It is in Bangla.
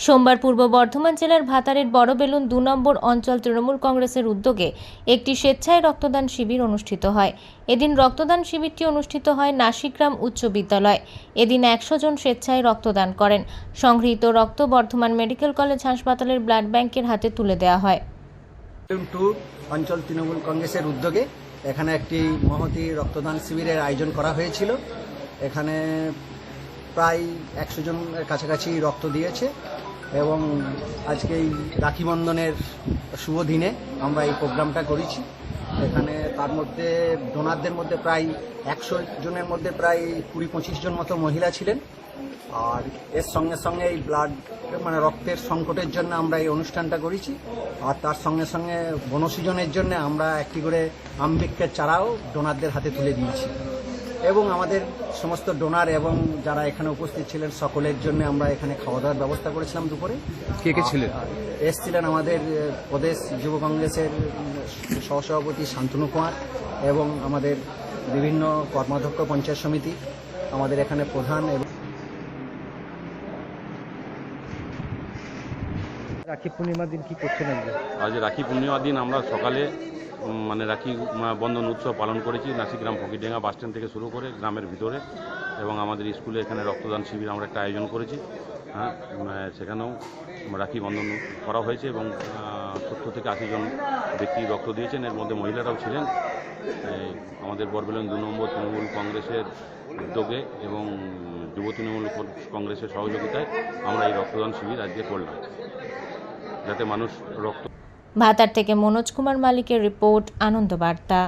সোমবার পূর্ব বর্ধমান জেলার ভাতারের বড়বেলুন ২ নম্বর অঞ্চল তৃণমূল কংগ্রেসের উদ্যোগে একটি স্বেচ্ছায় রক্তদান শিবির অনুষ্ঠিত হয়। এদিন রক্তদান শিবিরটি অনুষ্ঠিত হয় নাসিগ্রাম উচ্চ বিদ্যালয়। এদিন ১০০ জন স্বেচ্ছায় রক্তদান করেন। সংগৃহীত রক্ত বর্ধমান মেডিকেল কলেজ হাসপাতালের ব্লাড ব্যাংকের হাতে তুলে দেওয়া হয়। অঞ্চল তৃণমূল কংগ্রেসের উদ্যোগে এখানে একটি মহতী রক্তদান শিবিরের আয়োজন করা হয়েছিল। এখানে প্রায় ১০০ জনের কাছাকাছি রক্ত দিয়েছে এবং আজকে এই রাখি বন্ধনের শুভ দিনে আমরা এই প্রোগ্রামটা করেছি। এখানে তার মধ্যে ডোনারদের মধ্যে প্রায় ১০০ জনের মধ্যে প্রায় ২০-২৫ জন মতো মহিলা ছিলেন। আর এর সঙ্গে সঙ্গে এই ব্লাড রক্তের সংকটের জন্য আমরা এই অনুষ্ঠানটা করেছি। আর তার সঙ্গে সঙ্গে বনসৃজনের জন্য আমরা একটি করে আমবৃক্ষের চারাও ডোনারদের হাতে তুলে দিয়েছি এবং আমাদের সমস্ত ডোনার এবং যারা এখানে উপস্থিত ছিলেন সকলের জন্য আমরা এখানে খাওয়া দাওয়ার ব্যবস্থা করেছিলাম দুপুরে। কে কে ছিলেন? এসছিলেন আমাদের প্রদেশ যুব কংগ্রেসের সহসভাপতি শান্তনু কুমার এবং আমাদের বিভিন্ন কর্মাধ্যক্ষ পঞ্চায়েত সমিতি, আমাদের এখানে প্রধান। এবং রাখি পূর্ণিমার দিন কি করছেন আজকে? আজ রাখি পূর্ণিমার দিন আমরা সকালে রাখি বন্ধন উৎসব পালন করেছি নাসিগ্রাম ফকিরডেঙ্গা বাস স্ট্যান্ড থেকে শুরু করে গ্রামের ভিতরে, এবং আমাদের স্কুলে এখানে রক্তদান শিবির আমরা একটা আয়োজন করেছি। সেখানেও রাখি বন্ধন করা হয়েছে এবং ৭০ থেকে ৮০ জন ব্যক্তি রক্ত দিয়েছেন, এর মধ্যে মহিলারাও ছিলেন। আমাদের বড়বেলুন ২ নম্বর তৃণমূল কংগ্রেসের উদ্যোগে এবং যুব তৃণমূল কংগ্রেসের সহযোগিতায় আমরা এই রক্তদান শিবির আজকে করলাম, যাতে মানুষ রক্ত। ভাতার থেকে মনোজ কুমার মালিকের রিপোর্ট, আনন্দ বার্তা।